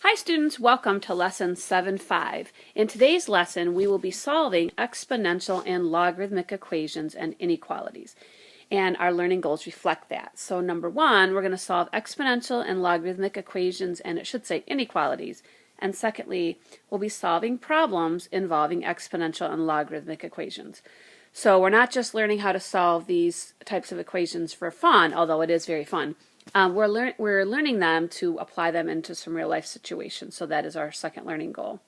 Hi students, welcome to lesson 7.5. In today's lesson we will be solving exponential and logarithmic equations and inequalities. And our learning goals reflect that. So number one, we're going to solve exponential and logarithmic equations, and it should say inequalities. And secondly, we'll be solving problems involving exponential and logarithmic equations. So we're not just learning how to solve these types of equations for fun, although it is very fun. We're learning them to apply them into some real life situations, so that is our second learning goal.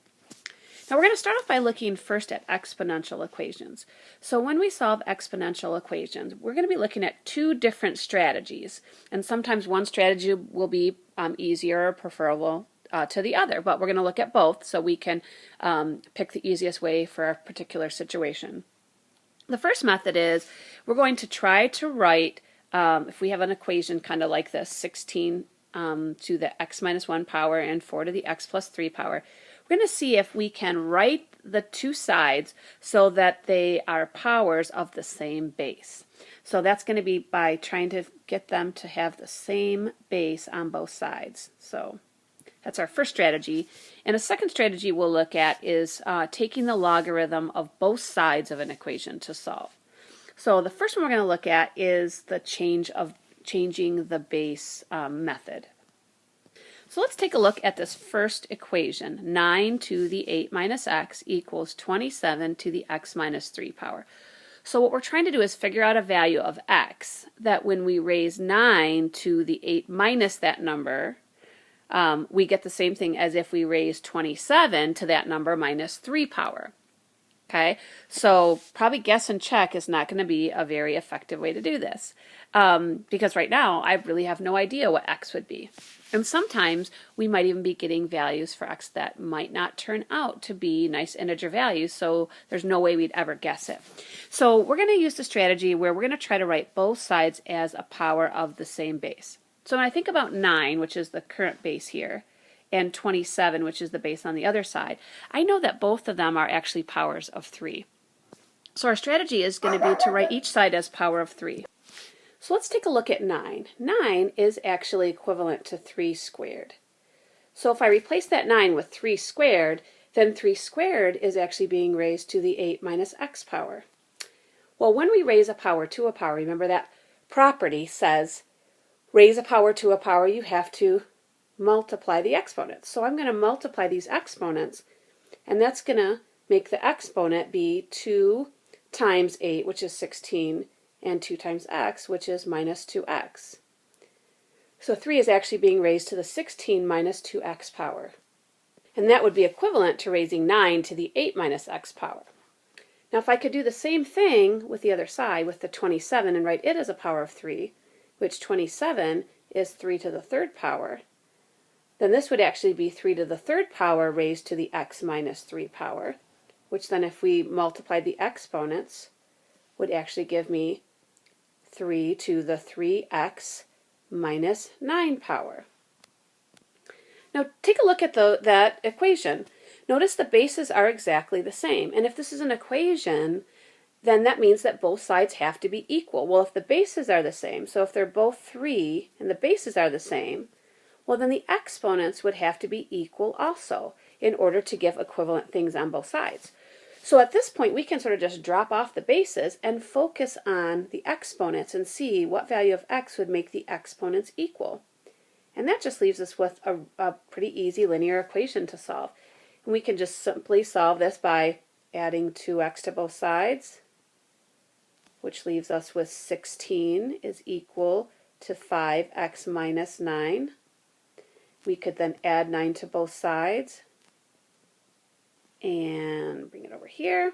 Now we're going to start off by looking first at exponential equations. So when we solve exponential equations, we're going to be looking at two different strategies, and sometimes one strategy will be easier or preferable to the other, but we're going to look at both so we can pick the easiest way for our particular situation. The first method is we're going to try to write if we have an equation kind of like this, 16 to the x minus 1 power and 4 to the x plus 3 power, we're going to see if we can write the two sides so that they are powers of the same base. So that's going to be by trying to get them to have the same base on both sides. So that's our first strategy. And a second strategy we'll look at is taking the logarithm of both sides of an equation to solve. So the first one we're going to look at is the changing the base method. So let's take a look at this first equation. 9 to the 8 minus x equals 27 to the x minus 3 power. So what we're trying to do is figure out a value of x that when we raise 9 to the 8 minus that number, we get the same thing as if we raise 27 to that number minus 3 power. Okay, so probably guess and check is not going to be a very effective way to do this because right now I really have no idea what x would be. And sometimes we might even be getting values for x that might not turn out to be nice integer values, so there's no way we'd ever guess it. So we're going to use the strategy where we're going to try to write both sides as a power of the same base. So when I think about 9, which is the current base here, and 27, which is the base on the other side, I know that both of them are actually powers of 3. So our strategy is going to be to write each side as power of 3. So let's take a look at 9. 9 is actually equivalent to 3 squared. So if I replace that 9 with 3 squared, then 3 squared is actually being raised to the 8 minus x power. Well, when we raise a power to a power, remember that property says raise a power to a power, you have to multiply the exponents. So I'm going to multiply these exponents, and that's going to make the exponent be 2 times 8, which is 16, and 2 times x, which is minus 2x. So 3 is actually being raised to the 16 minus 2x power. And that would be equivalent to raising 9 to the 8 minus x power. Now if I could do the same thing with the other side, with the 27, and write it as a power of 3, which 27 is 3 to the 3rd power, then this would actually be 3 to the 3rd power raised to the x minus 3 power, which then if we multiplied the exponents would actually give me 3 to the 3x minus 9 power. Now take a look at that equation. Notice the bases are exactly the same, and if this is an equation, then that means that both sides have to be equal. Well, if the bases are the same, so if they're both 3 and the bases are the same, well then the exponents would have to be equal also in order to give equivalent things on both sides. So at this point we can sort of just drop off the bases and focus on the exponents and see what value of x would make the exponents equal. And that just leaves us with a pretty easy linear equation to solve. And we can just simply solve this by adding 2x to both sides, which leaves us with 16 is equal to 5x minus 9. We could then add 9 to both sides and bring it over here.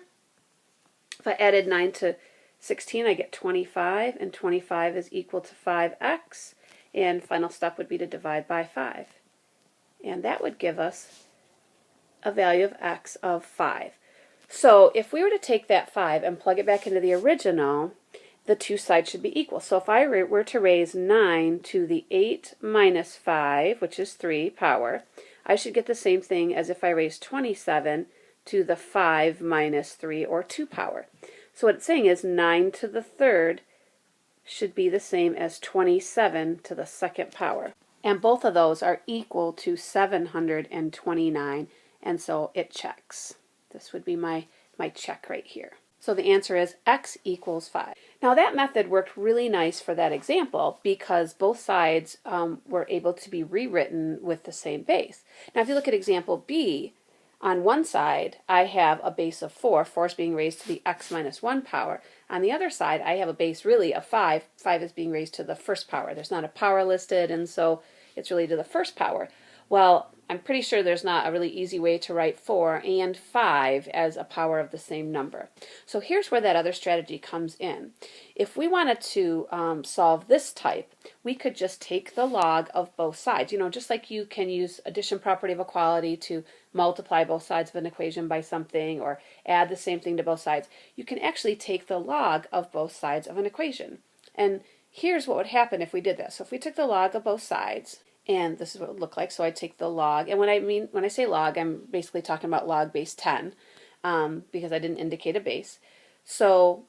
If I added 9 to 16, I get 25, and 25 is equal to 5x, and final step would be to divide by 5. And that would give us a value of x of 5. So if we were to take that 5 and plug it back into the original, the two sides should be equal. So if I were to raise 9 to the 8 minus 5, which is 3 power, I should get the same thing as if I raised 27 to the 5 minus 3, or 2 power. So what it's saying is 9 to the 3rd should be the same as 27 to the 2nd power. And both of those are equal to 729, and so it checks. This would be my check right here. So the answer is x equals 5. Now that method worked really nice for that example because both sides were able to be rewritten with the same base. Now if you look at example B, on one side I have a base of 4, 4 is being raised to the x minus 1 power. On the other side I have a base really of 5, 5 is being raised to the first power. There's not a power listed, and so it's really to the first power. Well, I'm pretty sure there's not a really easy way to write 4 and 5 as a power of the same number. So here's where that other strategy comes in. If we wanted to solve this type, we could just take the log of both sides. You know, just like you can use addition property of equality to multiply both sides of an equation by something or add the same thing to both sides, you can actually take the log of both sides of an equation. And here's what would happen if we did this. So if we took the log of both sides, and this is what it would look like. So I take the log, and when I say log, I'm basically talking about log base 10 because I didn't indicate a base. So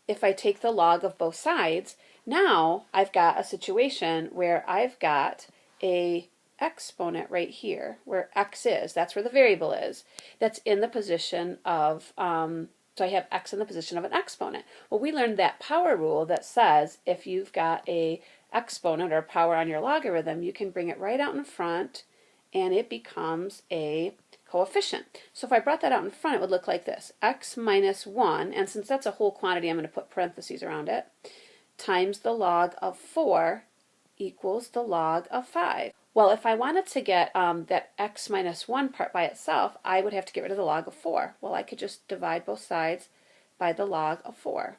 if I take the log of both sides, now I've got a situation where I've got a exponent right here where x is, that's where the variable is, that's in the position of, so I have x in the position of an exponent. Well, we learned that power rule that says if you've got a exponent or power on your logarithm, you can bring it right out in front and it becomes a coefficient. So if I brought that out in front, it would look like this: x minus 1, and since that's a whole quantity, I'm going to put parentheses around it, times the log of 4 equals the log of 5. Well, if I wanted to get that x minus 1 part by itself, I would have to get rid of the log of 4. Well, I could just divide both sides by the log of 4.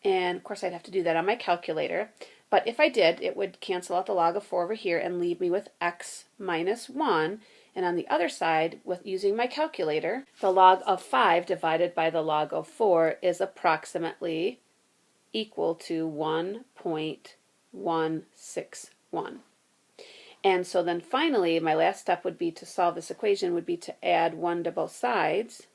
And of course I'd have to do that on my calculator, but if I did, it would cancel out the log of 4 over here and leave me with x minus 1, and on the other side, with using my calculator, the log of 5 divided by the log of 4 is approximately equal to 1.161. And so then finally, my last step would be to solve this equation would be to add 1 to both sides,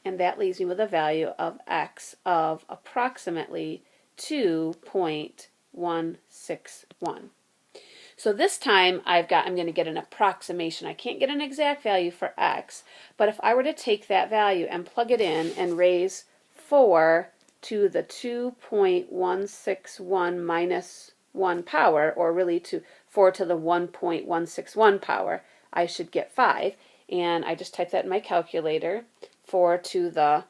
and that leaves me with a value of x of approximately 2.161. So this time I'm going to get an approximation. I can't get an exact value for x, but if I were to take that value and plug it in and raise 4 to the 2.161 minus 1 power, or really to 4 to the 1.161 power, I should get 5. And I just typed that in my calculator. 4 to the,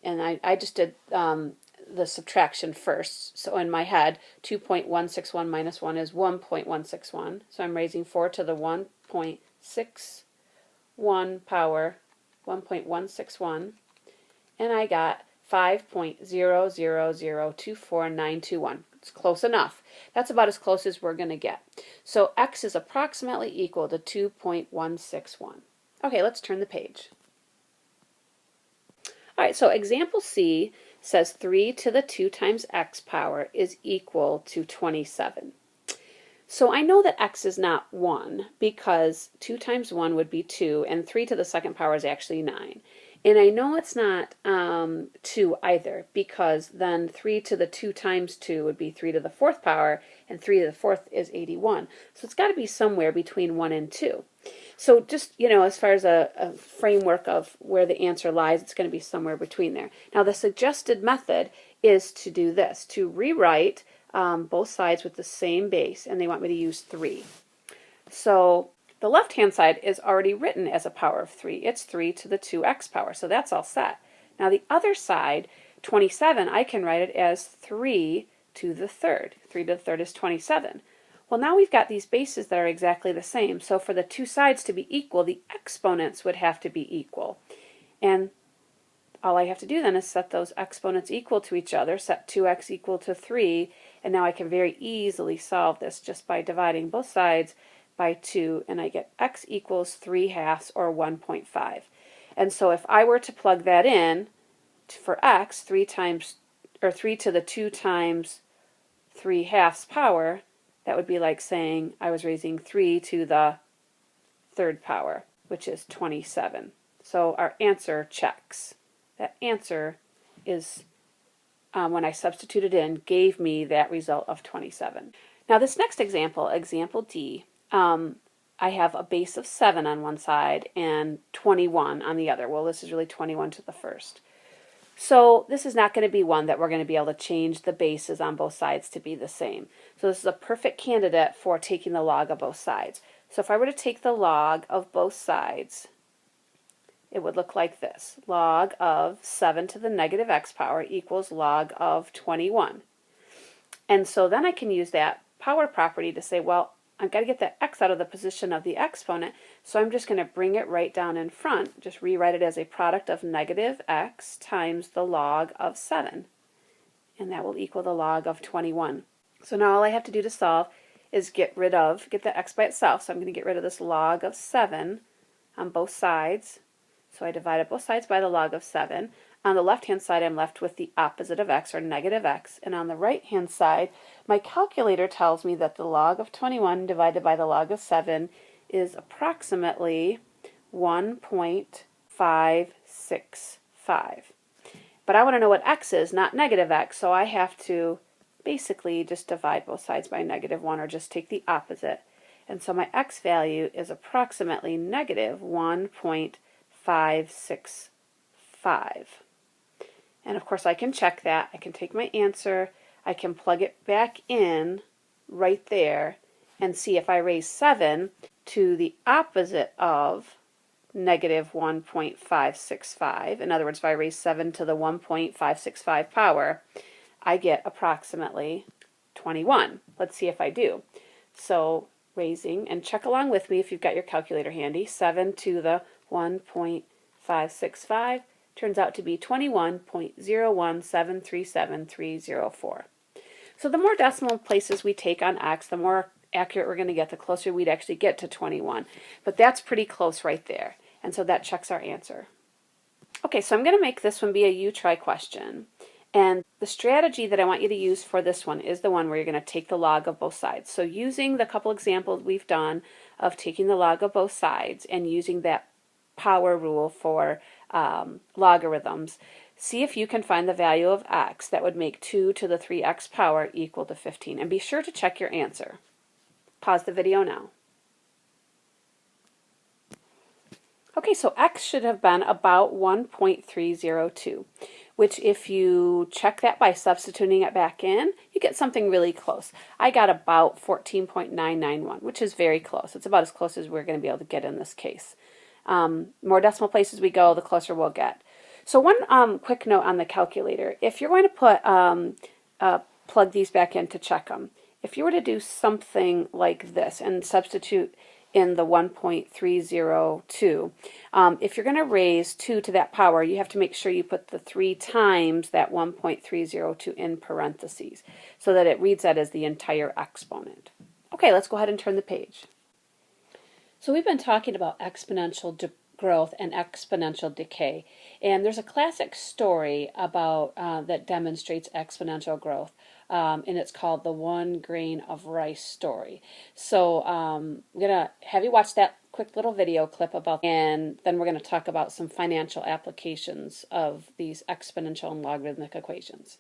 and I just did the subtraction first. So in my head, 2.161 minus 1 is 1.161. So I'm raising 4 to the 1.61 power, 1.161, and I got 5.0002491. It's close enough. That's about as close as we're going to get. So x is approximately equal to 2.161. Okay, let's turn the page. All right, so example C says 3 to the 2 times x power is equal to 27. So I know that x is not 1 because 2 times 1 would be 2, and 3 to the second power is actually 9. And I know it's not 2 either, because then 3 to the 2 times 2 would be 3 to the 4th power, and 3 to the 4th is 81. So it's got to be somewhere between 1 and 2. So just, you know, as far as a framework of where the answer lies, it's going to be somewhere between there. Now the suggested method is to do this, to rewrite both sides with the same base, and they want me to use 3. So the left-hand side is already written as a power of 3. It's 3 to the 2x power, so that's all set. Now the other side, 27, I can write it as 3 to the third. 3 to the third is 27. Well, now we've got these bases that are exactly the same, so for the two sides to be equal, the exponents would have to be equal. And all I have to do then is set those exponents equal to each other, set 2x equal to 3, and now I can very easily solve this just by dividing both sides by 2, and I get x equals 3/2 or 1.5. And so if I were to plug that in for x, 3 to the 2 times 3/2 power, that would be like saying I was raising 3 to the 3rd power, which is 27. So our answer checks. That answer is, when I substituted in, gave me that result of 27. Now this next example, example D, I have a base of 7 on one side and 21 on the other. Well, this is really 21 to the first. So this is not going to be one that we're going to be able to change the bases on both sides to be the same. So this is a perfect candidate for taking the log of both sides. So if I were to take the log of both sides, it would look like this. Log of 7 to the negative x power equals log of 21. And so then I can use that power property to say, well, I've got to get the x out of the position of the exponent, so I'm just going to bring it right down in front. Just rewrite it as a product of negative x times the log of 7. And that will equal the log of 21. So now all I have to do to solve is get the x by itself. So I'm going to get rid of this log of 7 on both sides. So I divided both sides by the log of 7. On the left-hand side, I'm left with the opposite of x, or negative x. And on the right-hand side, my calculator tells me that the log of 21 divided by the log of 7 is approximately 1.565. But I want to know what x is, not negative x, so I have to basically just divide both sides by negative 1, or just take the opposite. And so my x value is approximately negative 1.565. And of course I can check that. I can take my answer, I can plug it back in right there and see if I raise 7 to the opposite of negative 1.565. In other words, if I raise 7 to the 1.565 power, I get approximately 21. Let's see if I do. So raising, and check along with me if you've got your calculator handy, 7 to the 1.565 turns out to be 21.01737.304. So the more decimal places we take on x, the more accurate we're going to get, the closer we'd actually get to 21. But that's pretty close right there. And so that checks our answer. Okay, so I'm going to make this one be a you try question. And the strategy that I want you to use for this one is the one where you're going to take the log of both sides. So using the couple examples we've done of taking the log of both sides and using that power rule for logarithms, see if you can find the value of x that would make 2 to the 3x power equal to 15. And be sure to check your answer. Pause the video now. Okay, so x should have been about 1.302, which if you check that by substituting it back in, you get something really close. I got about 14.991, which is very close. It's about as close as we're going to be able to get in this case. More decimal places we go, the closer we'll get. So one quick note on the calculator. If you're going to put plug these back in to check them, if you were to do something like this and substitute in the 1.302, if you're going to raise 2 to that power, you have to make sure you put the 3 times that 1.302 in parentheses so that it reads that as the entire exponent. Okay, let's go ahead and turn the page. So we've been talking about exponential growth and exponential decay, and there's a classic story about that demonstrates exponential growth, and it's called the 1 grain of rice story. So I'm going to have you watch that quick little video clip about, and then we're going to talk about some financial applications of these exponential and logarithmic equations.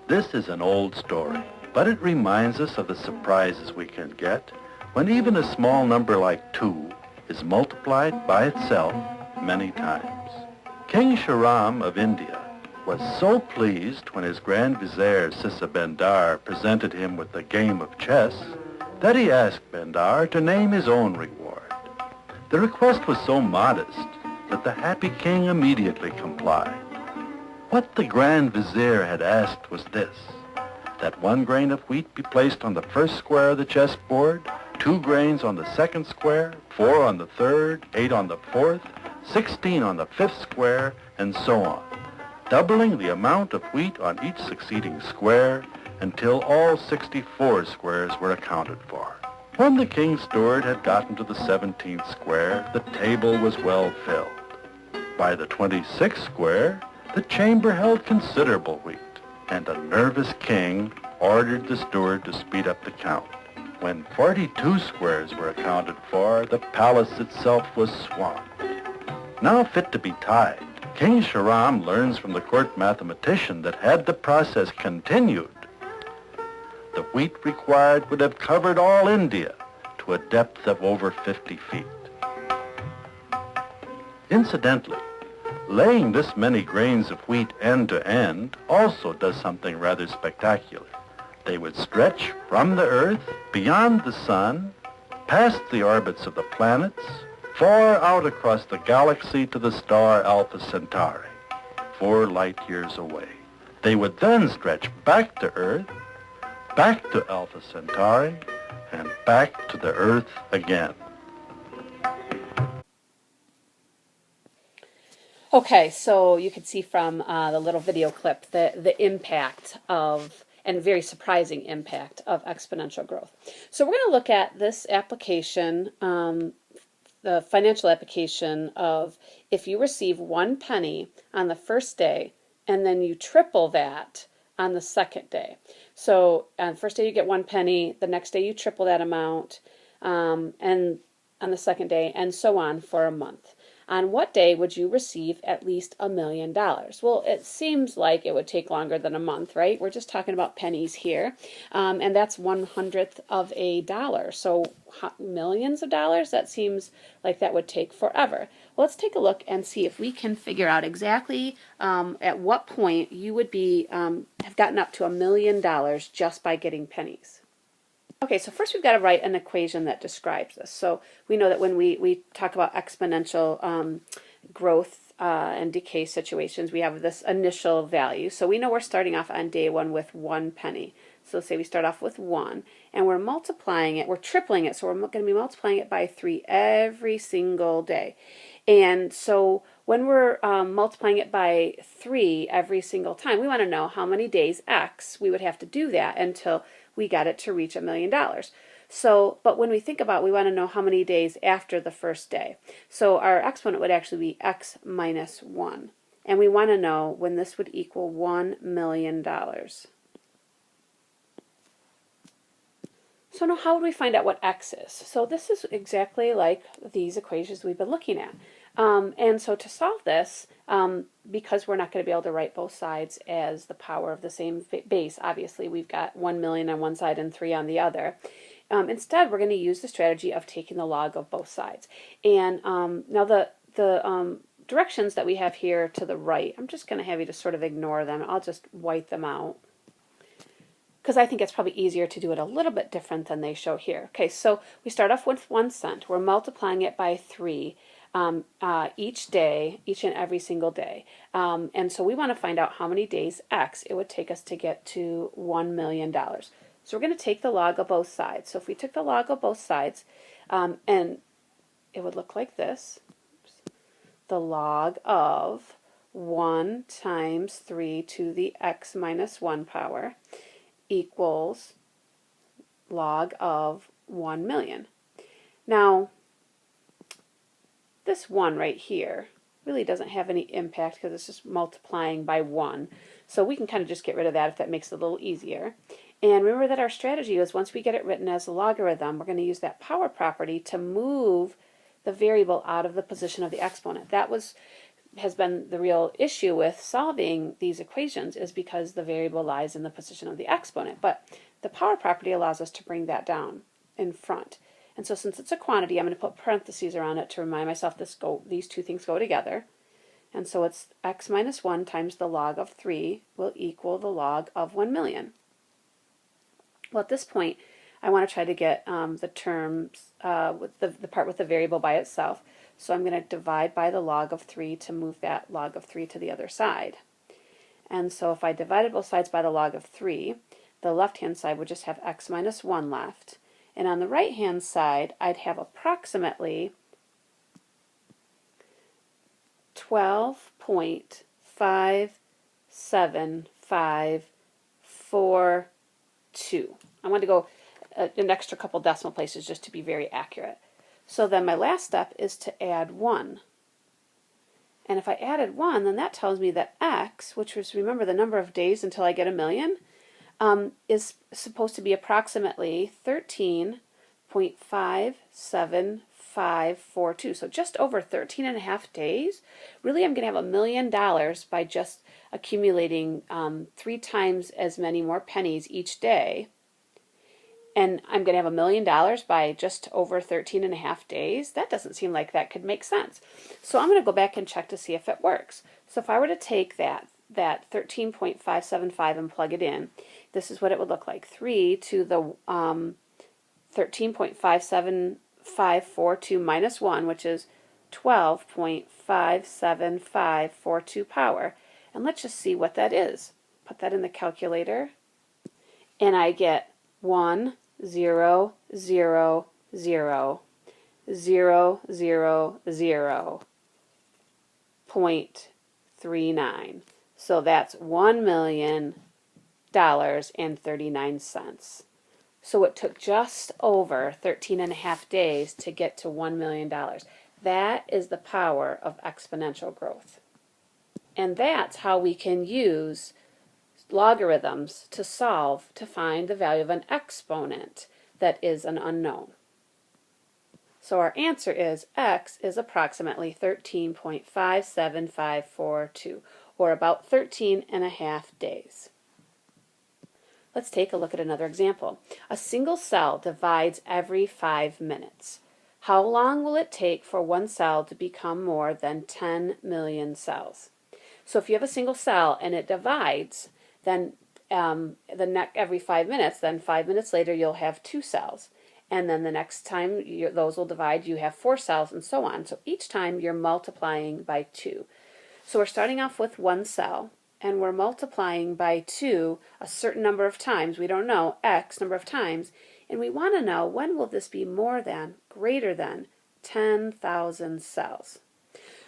This is an old story, but it reminds us of the surprises we can get when even a small number like 2 is multiplied by itself many times. King Shahram of India was so pleased when his Grand Vizier Sisa-Bendar presented him with a game of chess that he asked Bendar to name his own reward. The request was so modest that the happy king immediately complied. What the Grand Vizier had asked was this: that 1 grain of wheat be placed on the first square of the chessboard, 2 grains on the second square, 4 on the third, 8 on the fourth, 16 on the fifth square, and so on, doubling the amount of wheat on each succeeding square until all 64 squares were accounted for. When the king's steward had gotten to the 17th square, the table was well filled. By the 26th square, the chamber held considerable wheat, and a nervous king ordered the steward to speed up the count. When 42 squares were accounted for, the palace itself was swamped. Now fit to be tied, King Shahram learns from the court mathematician that had the process continued, the wheat required would have covered all India to a depth of over 50 feet. Incidentally, laying this many grains of wheat end to end also does something rather spectacular. They would stretch from the Earth, beyond the Sun, past the orbits of the planets, far out across the galaxy to the star Alpha Centauri, 4 light years away. They would then stretch back to Earth, back to Alpha Centauri, and back to the Earth again. Okay, so you can see from the little video clip the impact of, and very surprising impact of, exponential growth. So we're going to look at this application, the financial application of if you receive 1 penny on the first day and then you triple that on the second day. So on the first day you get 1 penny, the next day you triple that amount, and on the second day, and so on for a month. On what day would you receive at least $1 million? Well, it seems like it would take longer than a month, right? We're just talking about pennies here, and that's 1/100th of a dollar. So millions of dollars, that seems like that would take forever. Well, let's take a look and see if we can figure out exactly at what point you would be have gotten up to $1 million just by getting pennies. Okay, so first we've got to write an equation that describes this. So we know that when we talk about exponential growth and decay situations, we have this initial value. So we know we're starting off on day 1 with 1 penny. So say we start off with 1, and we're multiplying it, we're tripling it, so we're going to be multiplying it by 3 every single day. And so when we're multiplying it by 3 every single time, we want to know how many days X we would have to do that until we got it to reach $1 million. So, but when we think about, we want to know how many days after the first day. So our exponent would actually be X minus 1. And we want to know when this would equal $1 million. So now how would we find out what X is? So this is exactly like these equations we've been looking at. And so to solve this, because we're not going to be able to write both sides as the power of the same base, obviously we've got 1 million on one side and 3 on the other. Instead, we're going to use the strategy of taking the log of both sides. And now the directions that we have here to the right, I'm just going to have you to sort of ignore them. I'll just white them out, because I think it's probably easier to do it a little bit different than they show here. Okay, so we start off with 1 cent. We're multiplying it by 3 each day, each and every single day. And so we want to find out how many days X it would take us to get to $1 million. So we're going to take the log of both sides. So if we took the log of both sides, and it would look like this. The log of 1 times 3 to the X minus 1 power equals log of 1 million. Now, this 1 right here really doesn't have any impact because it's just multiplying by 1. So we can kind of just get rid of that if that makes it a little easier. And remember that our strategy is once we get it written as a logarithm, we're going to use that power property to move the variable out of the position of the exponent. That has been the real issue with solving these equations, is because the variable lies in the position of the exponent. But the power property allows us to bring that down in front. And so since it's a quantity, I'm going to put parentheses around it to remind myself these two things go together. And so it's X minus 1 times the log of 3 will equal the log of 1 million. Well, at this point, I want to try to get the terms, with the part with the variable by itself. So I'm going to divide by the log of 3 to move that log of 3 to the other side. And so if I divided both sides by the log of 3, the left-hand side would just have X minus 1 left. And on the right-hand side, I'd have approximately 12.57542. I want to go an extra couple decimal places just to be very accurate. So then my last step is to add 1. And if I added 1, then that tells me that X, which was, remember, the number of days until I get $1 million, is supposed to be approximately 13.57542. So just over 13 and a half days. Really, I'm going to have $1 million by just accumulating 3 times as many more pennies each day and I'm going to have $1 million by just over 13 and a half days. That doesn't seem like that could make sense. So I'm going to go back and check to see if it works. So if I were to take that 13.575 and plug it in, this is what it would look like. 3 to the 13.57542 minus 1, which is 12.57542 power. And let's just see what that is. Put that in the calculator, and I get 1, 0, 0, 0, 0, 0, 0, 0.39. So that's $1,000,000.39. So it took just over 13 and a half days to get to $1 million. That is the power of exponential growth. And that's how we can use logarithms to find the value of an exponent that is an unknown. So our answer is x is approximately 13.57542, or about 13 and a half days. Let's take a look at another example. A single cell divides every 5 minutes. How long will it take for one cell to become more than 10 million cells? So if you have a single cell and it divides, then every 5 minutes, then 5 minutes later you'll have 2 cells. And then the next time those will divide, you have 4 cells, and so on. So each time you're multiplying by 2. So we're starting off with 1 cell, and we're multiplying by 2 a certain number of times. We don't know, x number of times. And we want to know, when will this be more than, greater than 10,000 cells?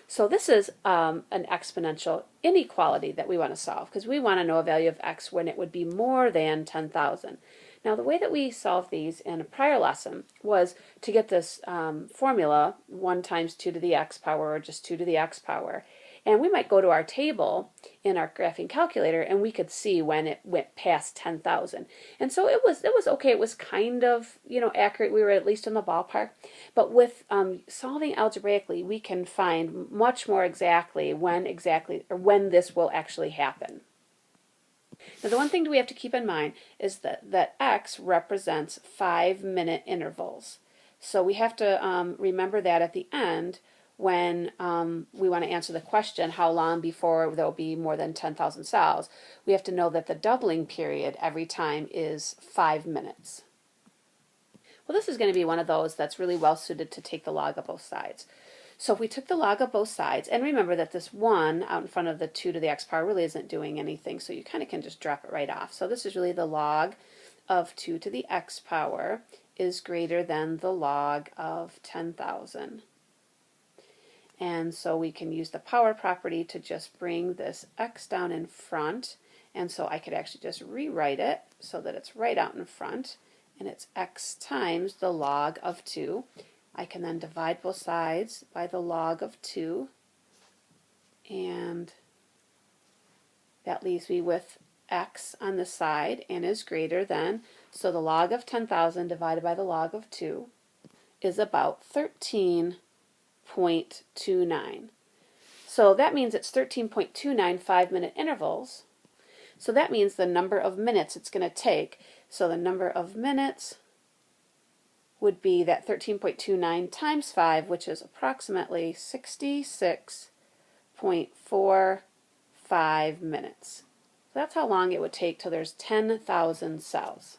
So this is an exponential inequality that we want to solve, because we want to know a value of x when it would be more than 10,000. Now the way that we solved these in a prior lesson was to get this formula, 1 times 2 to the x power, or just 2 to the x power. And we might go to our table in our graphing calculator and we could see when it went past 10,000. And so it was okay. It was kind of, accurate. We were at least in the ballpark. But with solving algebraically, we can find much more exactly when this will actually happen. Now the one thing we have to keep in mind is that x represents 5-minute intervals. So we have to remember that at the end when we want to answer the question, how long before there will be more than 10,000 cells, we have to know that the doubling period every time is 5 minutes. Well, this is going to be one of those that's really well suited to take the log of both sides. So if we took the log of both sides, and remember that this 1 out in front of the 2 to the x power really isn't doing anything, so you kind of can just drop it right off. So this is really the log of 2 to the x power is greater than the log of 10,000. And so we can use the power property to just bring this x down in front. And so I could actually just rewrite it so that it's right out in front. And it's x times the log of 2. I can then divide both sides by the log of 2. And that leaves me with x on the side and is greater than. So the log of 10,000 divided by the log of 2 is about 13.29. So that means it's 13.29 5-minute intervals. So that means the number of minutes it's going to take. So the number of minutes would be that 13.29 times 5, which is approximately 66.45 minutes. So that's how long it would take till there's 10,000 cells.